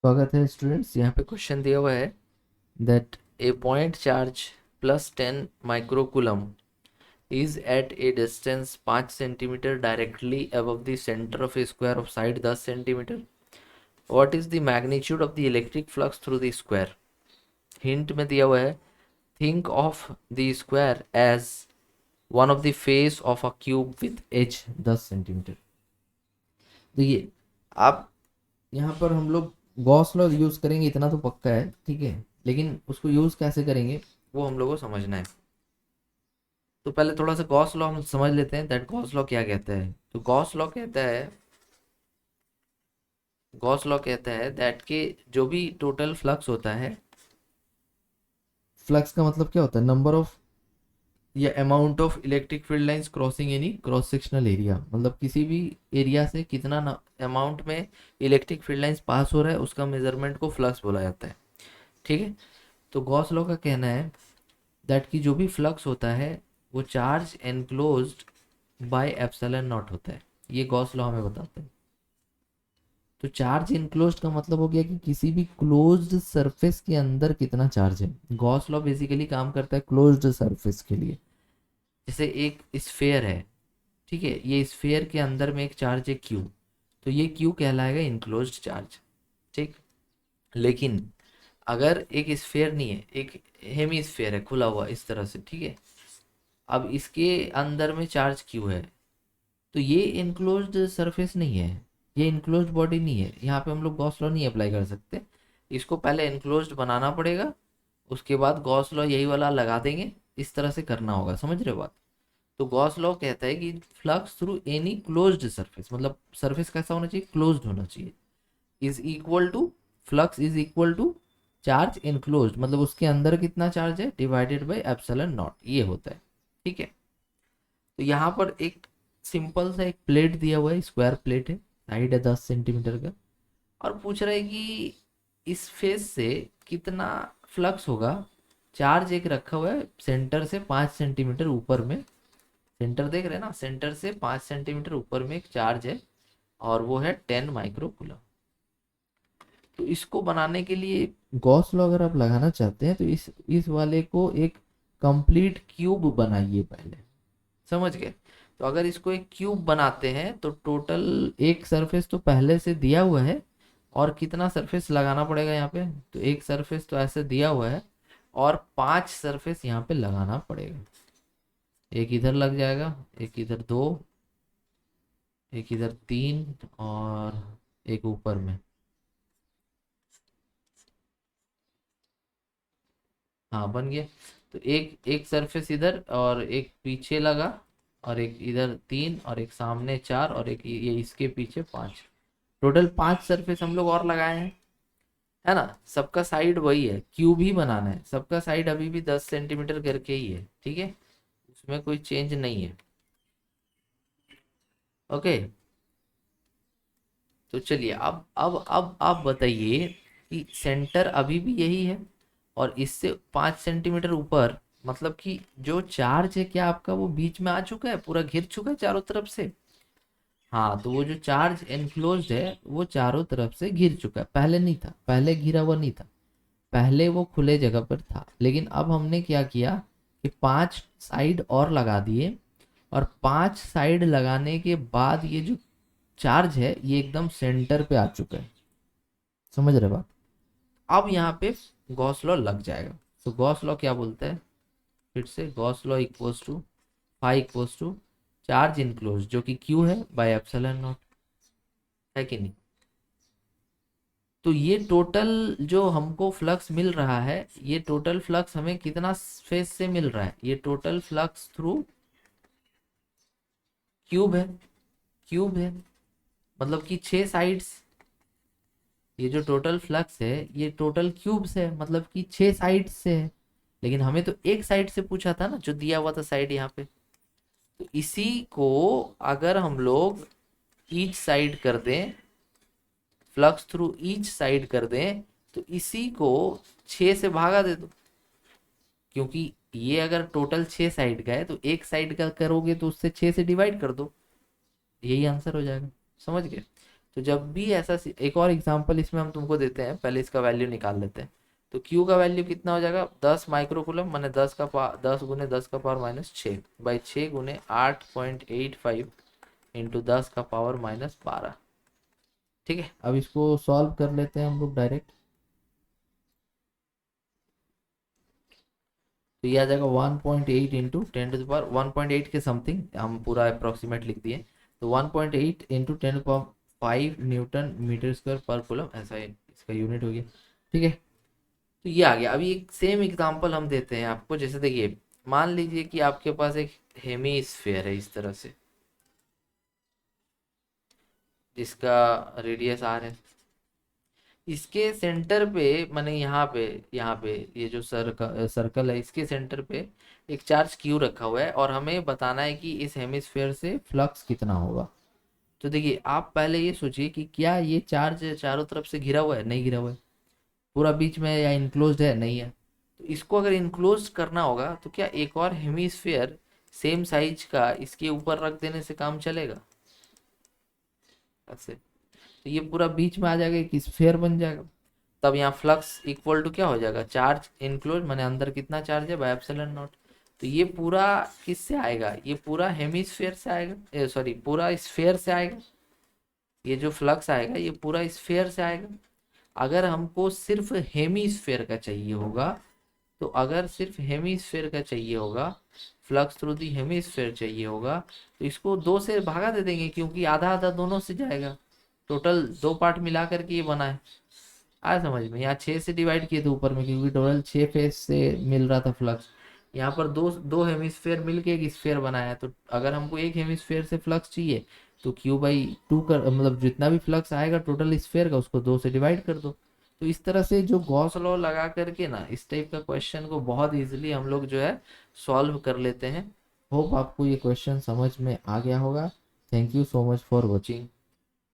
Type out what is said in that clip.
स्वागत है स्टूडेंट्स। यहाँ पे क्वेश्चन दिया हुआ है that A point charge +10 microcoulomb is at a distance 5 centimeter directly above the center of a square of side 10 centimeter. What is the magnitude of the electric flux through the square? Hint में दिया हुआ है think of the square as one of the face of a cube with edge 10 centimetre. देखिए, आप यहाँ पर हम लोग गॉस लॉ यूज करेंगे, इतना तो पक्का है, ठीक है। लेकिन उसको यूज कैसे करेंगे वो हम लोग को समझना है। तो पहले थोड़ा सा गॉस लॉ हम समझ लेते हैं दैट गॉस लॉ क्या कहता है। तो गॉस लॉ कहता है दैट कि जो भी टोटल फ्लक्स होता है, फ्लक्स का मतलब क्या होता है, नंबर ऑफ या amount of electric field lines crossing any cross sectional area, मतलब किसी भी एरिया से कितना अमाउंट में इलेक्ट्रिक फील्ड लाइंस पास हो रहा है उसका मेजरमेंट को फ्लक्स बोला जाता है, ठीक है। तो गॉस लॉ का कहना है दैट कि जो भी फ्लक्स होता है वो charge enclosed by epsilon not होता है। ये गॉस लॉ हमें बताते हैं। तो चार्ज इनक्लोज्ड का मतलब हो गया कि किसी भी क्लोज्ड सरफेस के अंदर कितना चार्ज है। गॉस लॉ बेसिकली काम करता है क्लोज्ड सरफेस के लिए। जैसे एक स्फेयर है, ठीक है, ये स्फेयर के अंदर में एक चार्ज है क्यू, तो ये क्यू कहलाएगा इनक्लोज्ड चार्ज, ठीक। लेकिन अगर एक स्फेयर नहीं है, एक हेमी स्फेयर है खुला हुआ इस तरह से, ठीक है, अब इसके अंदर में चार्ज क्यू है, तो ये इनक्लोज्ड सरफेस नहीं है, ये इनक्लोज्ड बॉडी नहीं है। यहाँ पे हम लोग गॉस लॉ नहीं अप्लाई कर सकते, इसको पहले इनक्लोज्ड बनाना पड़ेगा, उसके बाद गॉस लॉ यही वाला लगा देंगे। इस तरह से करना होगा, समझ रहे हो बात। तो गॉस लॉ कहता है कि flux through any closed surface, मतलब सरफेस कैसा होना चाहिए, क्लोज्ड होना चाहिए, is equal to flux is equal to charge enclosed, मतलब उसके अंदर कितना चार्ज है डिवाइडेड बाई एप्सिलॉन नॉट, ये होता है, ठीक है। तो यहाँ पर एक सिंपल सा एक प्लेट दिया हुआ है, स्क्वायर प्लेट है, साइड है 10 सेंटीमीटर का, और पूछ रहा है कि इस फेस से कितना फ्लक्स होगा। चार्ज एक रखा हुआ है सेंटर से 5 सेंटीमीटर ऊपर में, सेंटर देख रहे हैं ना, सेंटर से 5 सेंटीमीटर ऊपर में एक चार्ज है और वो है 10 माइक्रो कूलम। तो इसको बनाने के लिए गॉस लॉ अगर आप लगाना चाहते हैं तो इस वाले को एक कंप्लीट क्यूब बनाइए पहले, समझ गए। तो अगर इसको एक क्यूब बनाते हैं तो टोटल एक सरफेस तो पहले से दिया हुआ है, और कितना सरफेस लगाना पड़ेगा यहाँ पे, तो एक सरफेस तो ऐसे दिया हुआ है और 5 सरफेस यहाँ पे लगाना पड़ेगा। एक इधर लग जाएगा, एक इधर 2, एक इधर 3 और एक ऊपर में। हाँ बन गया। तो एक एक सरफेस इधर और एक पीछे लगा, और एक इधर 3 और एक सामने 4 और एक ये इसके पीछे 5। टोटल 5 सरफेस हम लोग और लगाए हैं, है ना। सबका साइड वही है, क्यूब ही बनाना है, सबका साइड अभी भी 10 सेंटीमीटर करके ही है, ठीक है, उसमें कोई चेंज नहीं है। ओके। तो चलिए अब आप बताइए कि सेंटर अभी भी यही है और इससे 5 सेंटीमीटर ऊपर, मतलब कि जो चार्ज है क्या आपका वो बीच में आ चुका है, पूरा घिर चुका है चारों तरफ से। हाँ, तो वो जो चार्ज एनक्लोज्ड है वो चारों तरफ से घिर चुका है, पहले नहीं था, पहले घिरा हुआ नहीं था, पहले वो खुले जगह पर था। लेकिन अब हमने क्या किया कि 5 साइड और लगा दिए, और 5 साइड लगाने के बाद ये जो चार्ज है ये एकदम सेंटर पे आ चुका है, समझ रहे बात। अब यहाँ पे गॉस लॉ लग जाएगा। तो गॉस लॉ क्या बोलता है, फिर से Gauss law equals to phi equals to charge enclose जो कि क्यू है बाय एप्सिलॉन नॉट, है कि नहीं। तो ये टोटल जो हमको फ्लक्स मिल रहा है, ये टोटल फ्लक्स हमें कितना फेस से मिल रहा है, ये टोटल फ्लक्स थ्रू क्यूब है, क्यूब है, मतलब कि 6 साइड्स। ये जो टोटल फ्लक्स है ये टोटल क्यूब से है, मतलब कि 6 साइड से है। लेकिन हमें तो एक साइड से पूछा था ना, जो दिया हुआ था साइड यहाँ पे। तो इसी को अगर हम लोग ईच साइड कर दें, फ्लक्स थ्रू ईच साइड कर दें, तो इसी को 6 से भागा दे दो, क्योंकि ये अगर टोटल 6 साइड का है तो एक साइड का करोगे तो उससे 6 से डिवाइड कर दो, यही आंसर हो जाएगा, समझ गए। तो जब भी ऐसा एक और एग्जांपल इसमें हम तुमको देते हैं, पहले इसका वैल्यू निकाल लेते हैं। तो Q का वैल्यू कितना हो जाएगा, 10 माइक्रोकूलम, माने 10 गुने 10 का पावर -6 बाई 6 गुने 8.85 इंटू 10 का पावर -12। ठीक है, अब इसको सॉल्व कर लेते हैं हम लोग डायरेक्ट। तो ये आ जाएगा 1.8 इंटू 10 टू द पावर 1.8 के समथिंग, हम पूरा अप्रोक्सीमेट लिख दिए। तो 1.8 into 10 to the power 5 newton metre square पर कूलम, ऐसा है इसका यूनिट हो गया। ठीक है, तो ये आ गया। अभी एक सेम एग्जांपल हम देते हैं आपको। जैसे देखिए, मान लीजिए कि आपके पास एक हेमी स्फीयर है इस तरह से, जिसका रेडियस आर है। इसके सेंटर पे, माने यहाँ पे ये जो सर्कल है, इसके सेंटर पे एक चार्ज क्यू रखा हुआ है, और हमें बताना है कि इस हेमिस्फेयर से फ्लक्स कितना होगा। तो देखिए, आप पहले ये सोचिए कि क्या ये चार्ज चारों तरफ से घिरा हुआ है, नहीं घिरा हुआ है। पूरा बीच में या इनक्लोज्ड है, नहीं है। तो इसको अगर इनक्लोज करना होगा तो क्या एक और हेमिस्फेयर सेम साइज का इसके ऊपर रख देने से काम चलेगा ऐसे? तो ये पूरा बीच में आ जाएगा, एक स्फेयर बन जाएगा। तब यहाँ फ्लक्स इक्वल टू क्या हो जाएगा, चार्ज इनक्लोज, माने अंदर कितना चार्ज है, बाय एप्सिलॉन नॉट। तो ये पूरा किससे आएगा, ये पूरा हेमिस्फेयर से आएगा, सॉरी पूरा स्फेयर से आएगा। ये जो फ्लक्स आएगा ये पूरा स्फेयर से आएगा। अगर हमको सिर्फ हेमिस्फेयर का चाहिए होगा, तो अगर सिर्फ हेमिस्फेयर का चाहिए होगा, फ्लक्स थ्रू दी हेमिस्फेयर चाहिए होगा, तो इसको 2 से भागा दे देंगे, क्योंकि आधा आधा दोनों से जाएगा। टोटल 2 पार्ट मिला करके ये बना है। आया समझ में? यहाँ 6 से डिवाइड किए थे ऊपर में, क्योंकि टोटल 6 फेस से मिल रहा था फ्लक्स। यहाँ पर दो दो हेमिस्फेयर मिलके एक स्फेयर बनाया है। तो अगर हमको एक हेमिस्फेयर से फ्लक्स चाहिए, तो Q/2 कर, मतलब जितना भी फ्लक्स आएगा टोटल स्फेयर का, उसको 2 से डिवाइड कर दो। तो इस तरह से जो गॉस लॉ लगा करके ना, इस टाइप का क्वेश्चन को बहुत इजीली हम लोग जो है सॉल्व कर लेते हैं। होप आपको ये क्वेश्चन समझ में आ गया होगा। Thank you so much for watching.